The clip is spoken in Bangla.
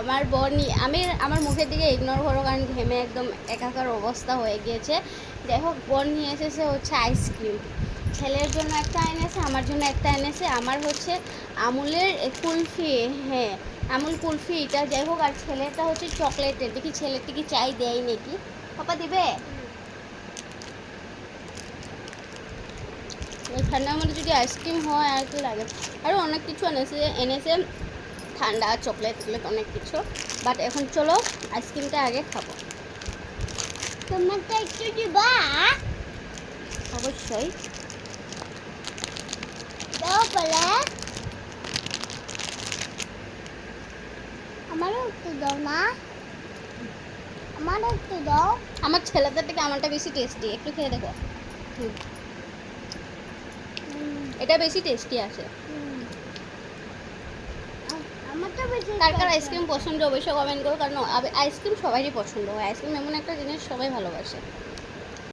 আমার বোন আমার মুখের দিকে ইগনোর করো, কারণ ঘেমে একদম একাকার অবস্থা হয়ে গিয়েছে। যাই হোক, বোন নিয়ে এসেছে হচ্ছে আইসক্রিম। ছেলের জন্য একটা এনেছে, আমার জন্য একটা এনেছে। আমার হচ্ছে আমুলের কুলফি, হ্যাঁ আমুল কুলফি এটা। যাই হোক, আর ছেলেটা হচ্ছে চকলেটের। দেখি ছেলেটা কি চাই দেয় নাকি। পাপা দিবে? ঠান্ডার মধ্যে যদি আইসক্রিম হয় আর কি লাগে। আরও অনেক কিছু এনেছে ঠান্ডা চকলেট টকলেট অনেক কিছু। বাট এখন চলো আইসক্রিমটা আগে খাবো। তোমারটা একটু দিবা? অবশ্যই দাও বলে। আমারও একটু দাও না, আমারও একটু দাও। আমার ছেলেদের থেকে আমারটা বেশি টেস্টি, একটু খেয়ে দেখো। এটা বেশি টেস্টি আছে। আমারটা বেশি। কার কার আইসক্রিম পছন্দ অবশ্যই কমেন্ট করো, কারণ আইসক্রিম সবারই পছন্দ হয়। আইসক্রিম এমন একটা জিনিস সবাই ভালোবাসে।